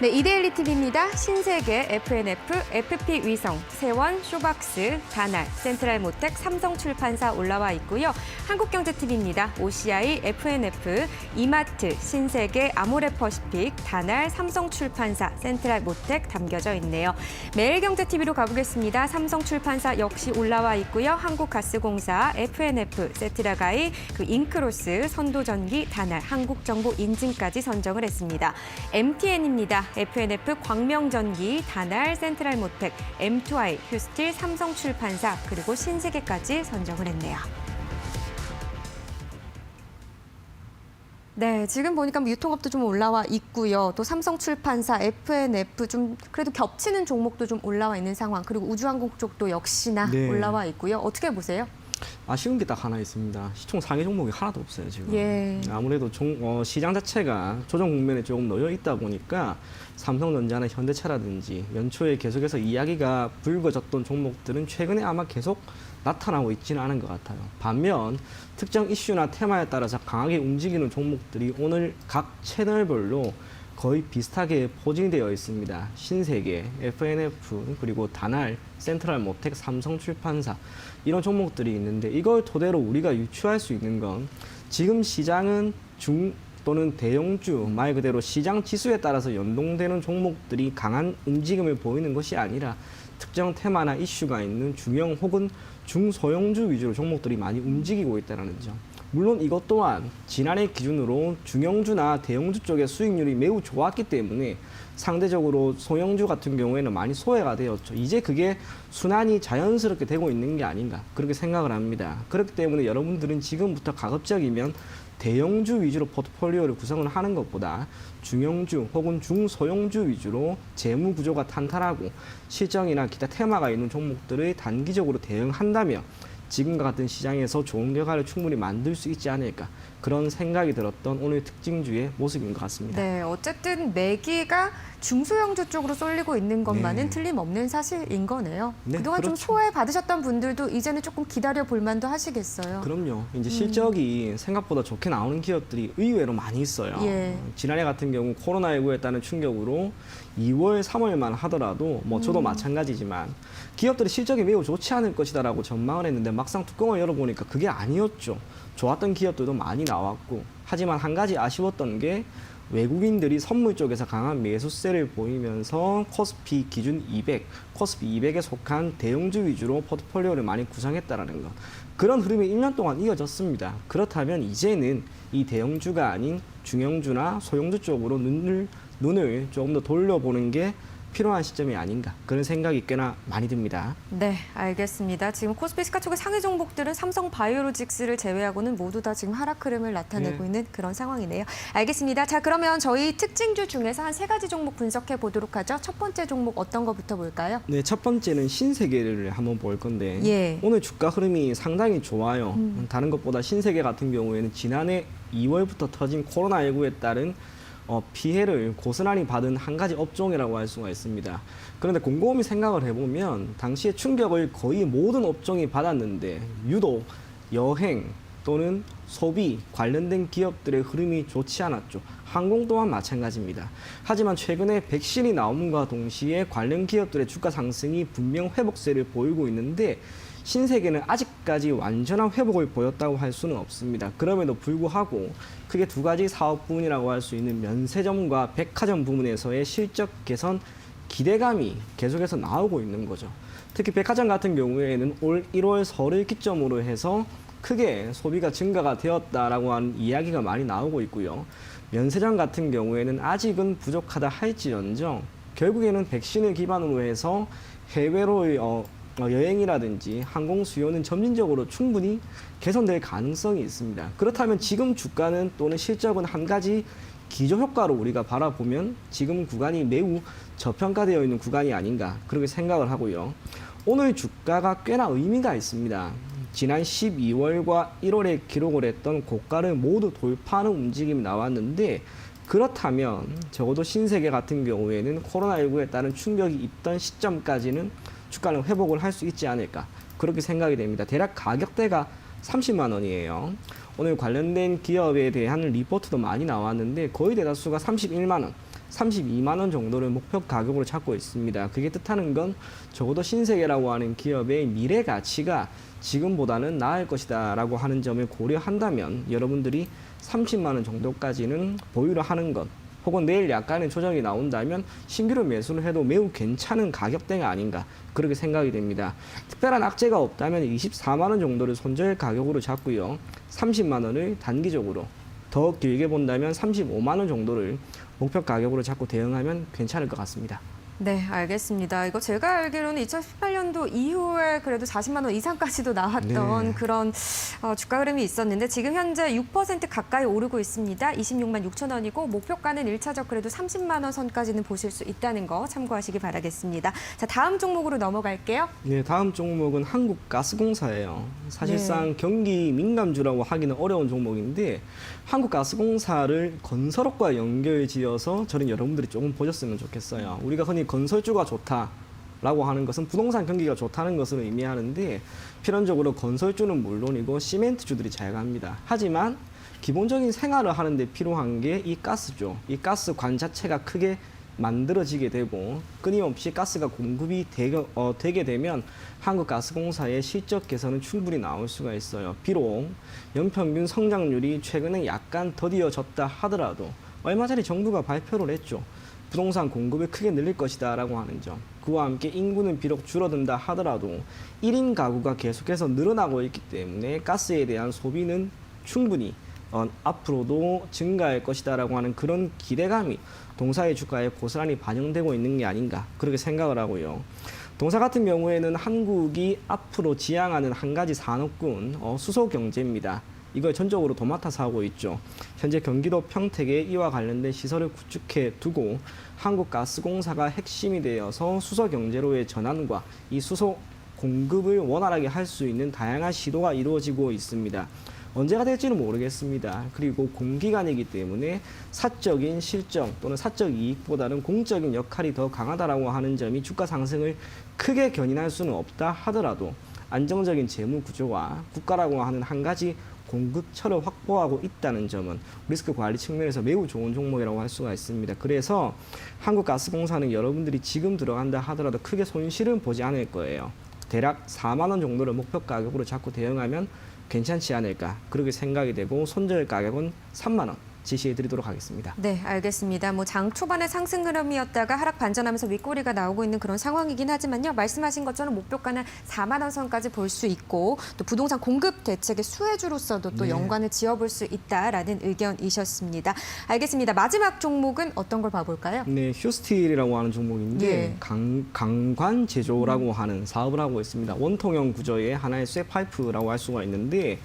네, 이데일리 TV입니다. 신세계, FNF, FP 위성, 세원, 쇼박스, 다날, 센트럴 모텍, 삼성출판사 올라와 있고요. 한국경제TV입니다. OCI, FNF, 이마트, 신세계, 아모레퍼시픽, 다날, 삼성출판사, 센트럴 모텍 담겨져 있네요. 매일경제TV로 가보겠습니다. 삼성출판사 역시 올라와 있고요. 한국가스공사, FNF, 세트라가이, 잉크로스, 선도전기, 다날, 한국정보인증까지 선정을 했습니다. MTN입니다. FNF, 광명전기, 다날, 센트럴모텍, M2I, 휴스틸, 삼성출판사, 그리고 신세계까지 선정을 했네요. 네, 지금 보니까 유통업도 좀 올라와 있고요. 또 삼성출판사, FNF 좀 그래도 겹치는 종목도 좀 올라와 있는 상황. 그리고 우주항공 쪽도 역시나 네. 올라와 있고요. 어떻게 보세요? 아쉬운 게 딱 하나 있습니다. 시총 상위 종목이 하나도 없어요, 지금. 예. 아무래도 시장 자체가 조정 국면에 조금 놓여 있다 보니까 삼성전자나 현대차라든지 연초에 계속해서 이야기가 불거졌던 종목들은 최근에 아마 계속 나타나고 있지는 않은 것 같아요. 반면 특정 이슈나 테마에 따라서 강하게 움직이는 종목들이 오늘 각 채널별로 거의 비슷하게 포진되어 있습니다. 신세계, FNF, 그리고 다날, 센트럴 모텍, 삼성출판사 이런 종목들이 있는데 이걸 토대로 우리가 유추할 수 있는 건 지금 시장은 중 또는 대형주, 말 그대로 시장 지수에 따라서 연동되는 종목들이 강한 움직임을 보이는 것이 아니라 특정 테마나 이슈가 있는 중형 혹은 중소형주 위주로 종목들이 많이 움직이고 있다는 점. 물론 이것 또한 지난해 기준으로 중형주나 대형주 쪽의 수익률이 매우 좋았기 때문에 상대적으로 소형주 같은 경우에는 많이 소외가 되었죠. 이제 그게 순환이 자연스럽게 되고 있는 게 아닌가 그렇게 생각을 합니다. 그렇기 때문에 여러분들은 지금부터 가급적이면 대형주 위주로 포트폴리오를 구성을 하는 것보다 중형주 혹은 중소형주 위주로 재무 구조가 탄탄하고 실적이나 기타 테마가 있는 종목들을 단기적으로 대응한다면 지금과 같은 시장에서 좋은 결과를 충분히 만들 수 있지 않을까 그런 생각이 들었던 오늘 특징주의 모습인 것 같습니다. 네, 어쨌든 매기가 중소형주 쪽으로 쏠리고 있는 것만은 네. 틀림없는 사실인 거네요. 네, 그동안 좀 그렇죠. 소외 받으셨던 분들도 이제는 조금 기다려 볼 만도 하시겠어요. 그럼요. 이제 실적이 생각보다 좋게 나오는 기업들이 의외로 많이 있어요. 예. 지난해 같은 경우 코로나19에 따른 충격으로 2월, 3월만 하더라도 저도 마찬가지지만 기업들의 실적이 매우 좋지 않을 것이다라고 전망을 했는데 막상 뚜껑을 열어보니까 그게 아니었죠. 좋았던 기업들도 많이 나왔고 하지만 한 가지 아쉬웠던 게 외국인들이 선물 쪽에서 강한 매수세를 보이면서 코스피 기준 200, 코스피 200에 속한 대형주 위주로 포트폴리오를 많이 구성했다라는 것. 그런 흐름이 1년 동안 이어졌습니다. 그렇다면 이제는 이 대형주가 아닌 중형주나 소형주 쪽으로 눈을 조금 더 돌려보는 게 필요한 시점이 아닌가 그런 생각이 꽤나 많이 듭니다. 네, 알겠습니다. 지금 코스피 시가총액 상위 종목들은 삼성 바이오로직스를 제외하고는 모두 다 지금 하락 흐름을 나타내고 네. 있는 그런 상황이네요. 알겠습니다. 자, 그러면 저희 특징주 중에서 한 3가지 종목 분석해 보도록 하죠. 첫 번째 종목 어떤 거부터 볼까요? 네, 첫 번째는 신세계를 한번 볼 건데 예. 오늘 주가 흐름이 상당히 좋아요. 다른 것보다 신세계 같은 경우에는 지난해 2월부터 터진 코로나19에 따른 피해를 고스란히 받은 한 가지 업종이라고 할 수가 있습니다. 그런데 곰곰이 생각을 해보면 당시에 충격을 거의 모든 업종이 받았는데 유독 여행 또는 소비 관련된 기업들의 흐름이 좋지 않았죠. 항공 또한 마찬가지입니다. 하지만 최근에 백신이 나옴과 동시에 관련 기업들의 주가 상승이 분명 회복세를 보이고 있는데 신세계는 아직까지 완전한 회복을 보였다고 할 수는 없습니다. 그럼에도 불구하고 크게 2가지 사업 부문이라고 할 수 있는 면세점과 백화점 부문에서의 실적 개선 기대감이 계속해서 나오고 있는 거죠. 특히 백화점 같은 경우에는 올 1월 설을 기점으로 해서 크게 소비가 증가가 되었다라고 하는 이야기가 많이 나오고 있고요. 면세점 같은 경우에는 아직은 부족하다 할지언정 결국에는 백신을 기반으로 해서 해외로의 여행이라든지 항공 수요는 점진적으로 충분히 개선될 가능성이 있습니다. 그렇다면 지금 주가는 또는 실적은 한 가지 기저효과로 우리가 바라보면 지금 구간이 매우 저평가되어 있는 구간이 아닌가 그렇게 생각을 하고요. 오늘 주가가 꽤나 의미가 있습니다. 지난 12월과 1월에 기록을 했던 고가를 모두 돌파하는 움직임이 나왔는데 그렇다면 적어도 신세계 같은 경우에는 코로나19에 따른 충격이 있던 시점까지는 주가는 회복을 할 수 있지 않을까 그렇게 생각이 됩니다. 대략 가격대가 30만 원이에요. 오늘 관련된 기업에 대한 리포트도 많이 나왔는데 거의 대다수가 31만 원. 32만 원 정도를 목표 가격으로 잡고 있습니다. 그게 뜻하는 건 적어도 신세계라고 하는 기업의 미래 가치가 지금보다는 나을 것이다 라고 하는 점을 고려한다면 여러분들이 30만 원 정도까지는 보유를 하는 것, 혹은 내일 약간의 조정이 나온다면 신규로 매수를 해도 매우 괜찮은 가격대가 아닌가 그렇게 생각이 됩니다. 특별한 악재가 없다면 24만 원 정도를 손절 가격으로 잡고요. 30만 원을 단기적으로, 더 길게 본다면 35만 원 정도를 목표 가격으로 잡고 대응하면 괜찮을 것 같습니다. 네, 알겠습니다. 이거 제가 알기로는 2018년도 이후에 그래도 40만 원 이상까지도 나왔던 네. 그런 주가 흐름이 있었는데 지금 현재 6% 가까이 오르고 있습니다. 26만 6천 원이고 목표가는 1차적 그래도 30만 원 선까지는 보실 수 있다는 거 참고하시기 바라겠습니다. 자, 다음 종목으로 넘어갈게요. 네, 다음 종목은 한국가스공사예요. 사실상 경기 민감주라고 하기는 어려운 종목인데 한국가스공사를 건설업과 연결지어서 저는 여러분들이 조금 보셨으면 좋겠어요. 우리가 흔히 건설주가 좋다라고 하는 것은 부동산 경기가 좋다는 것을 의미하는데 필연적으로 건설주는 물론이고 시멘트주들이 잘 갑니다. 하지만 기본적인 생활을 하는데 필요한 게 이 가스죠. 이 가스관 자체가 크게 만들어지게 되고 끊임없이 가스가 공급이 되게 되면 한국가스공사의 실적 개선은 충분히 나올 수가 있어요. 비록 연평균 성장률이 최근에 약간 더디어졌다 하더라도 얼마 전에 정부가 발표를 했죠. 부동산 공급을 크게 늘릴 것이다 라고 하는 점. 그와 함께 인구는 비록 줄어든다 하더라도 1인 가구가 계속해서 늘어나고 있기 때문에 가스에 대한 소비는 충분히 앞으로도 증가할 것이다 라고 하는 그런 기대감이 동사의 주가에 고스란히 반영되고 있는 게 아닌가 그렇게 생각을 하고요. 동사 같은 경우에는 한국이 앞으로 지향하는 한 가지 산업군 수소 경제입니다. 이걸 전적으로 도맡아서 하고 있죠. 현재 경기도 평택에 이와 관련된 시설을 구축해 두고 한국가스공사가 핵심이 되어서 수소 경제로의 전환과 이 수소 공급을 원활하게 할 수 있는 다양한 시도가 이루어지고 있습니다. 언제가 될지는 모르겠습니다. 그리고 공기관이기 때문에 사적인 실적 또는 사적 이익보다는 공적인 역할이 더 강하다라고 하는 점이 주가 상승을 크게 견인할 수는 없다 하더라도 안정적인 재무 구조와 국가라고 하는 한 가지 공급처를 확보하고 있다는 점은 리스크 관리 측면에서 매우 좋은 종목이라고 할 수가 있습니다. 그래서 한국가스공사는 여러분들이 지금 들어간다 하더라도 크게 손실은 보지 않을 거예요. 대략 4만 원 정도를 목표 가격으로 잡고 대응하면 괜찮지 않을까 그렇게 생각이 되고 손절 가격은 3만 원 제시해 드리도록 하겠습니다. 네, 알겠습니다. 뭐 장 초반에 상승 흐름이었다가 하락 반전하면서 윗꼬리가 나오고 있는 그런 상황이긴 하지만요. 말씀하신 것처럼 목표가는 4만 원 선까지 볼 수 있고 또 부동산 공급 대책의 수혜주로서도 또 네. 연관을 지어볼 수 있다라는 의견이셨습니다. 알겠습니다. 마지막 종목은 어떤 걸 봐볼까요? 네, 휴스틸이라고 하는 종목인데 예. 강관 제조라고 하는 사업을 하고 있습니다. 원통형 구조의 하나의 쇠파이프라고 할 수가 있는데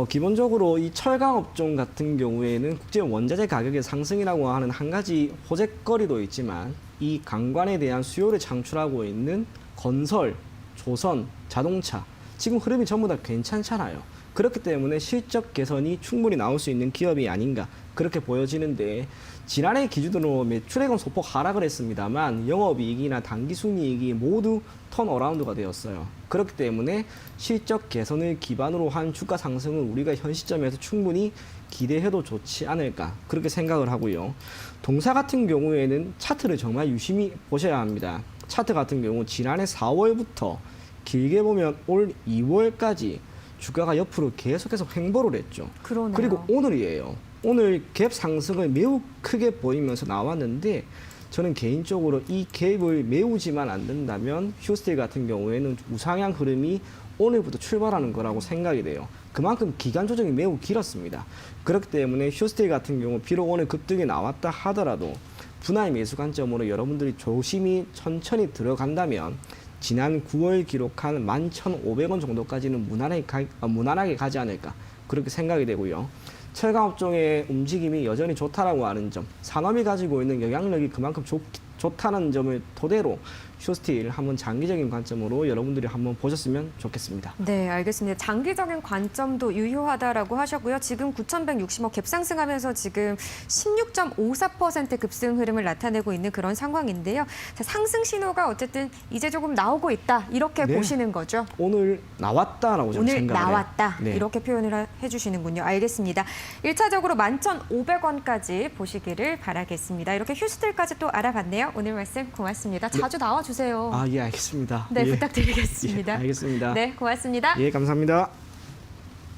기본적으로 이 철강 업종 같은 경우에는 국제 원자재 가격의 상승이라고 하는 한 가지 호재거리도 있지만 이 강관에 대한 수요를 창출하고 있는 건설, 조선, 자동차 지금 흐름이 전부 다 괜찮잖아요. 그렇기 때문에 실적 개선이 충분히 나올 수 있는 기업이 아닌가 그렇게 보여지는데 지난해 기준으로 매출액은 소폭 하락을 했습니다만 영업이익이나 당기순이익이 모두 턴어라운드가 되었어요. 그렇기 때문에 실적 개선을 기반으로 한 주가 상승은 우리가 현 시점에서 충분히 기대해도 좋지 않을까 그렇게 생각을 하고요. 동사 같은 경우에는 차트를 정말 유심히 보셔야 합니다. 차트 같은 경우 지난해 4월부터 길게 보면 올 2월까지 주가가 옆으로 계속해서 횡보를 했죠. 그러네요. 그리고 오늘이에요. 오늘 갭 상승을 매우 크게 보이면서 나왔는데 저는 개인적으로 이 갭을 메우지만 않는다면 휴스틸 같은 경우에는 우상향 흐름이 오늘부터 출발하는 거라고 생각이 돼요. 그만큼 기간 조정이 매우 길었습니다. 그렇기 때문에 휴스틸 같은 경우 비록 오늘 급등이 나왔다 하더라도 분할 매수 관점으로 여러분들이 조심히 천천히 들어간다면 지난 9월 기록한 11,500원 정도까지는 무난하게 가지 않을까 그렇게 생각이 되고요. 철강업종의 움직임이 여전히 좋다라고 하는 점, 산업이 가지고 있는 영향력이 그만큼 좋다는 점을 토대로 슈스틸 한번 장기적인 관점으로 여러분들이 한번 보셨으면 좋겠습니다. 네, 알겠습니다. 장기적인 관점도 유효하다라고 하셨고요. 지금 9,160억 갭 상승하면서 지금 16.54% 급등 흐름을 나타내고 있는 그런 상황인데요. 자, 상승 신호가 어쨌든 이제 조금 나오고 있다 이렇게 네. 보시는 거죠. 오늘 나왔다라고 저는 오늘 생각을 해요. 나왔다 네. 이렇게 표현을 해주시는군요. 알겠습니다. 1차적으로 11,500원까지 보시기를 바라겠습니다. 이렇게 휴스틸까지 또 알아봤네요. 오늘 말씀 고맙습니다. 자주 나와주세요. 아, 예, 알겠습니다. 네, 예. 부탁드리겠습니다. 예, 알겠습니다. 네, 고맙습니다. 예, 감사합니다.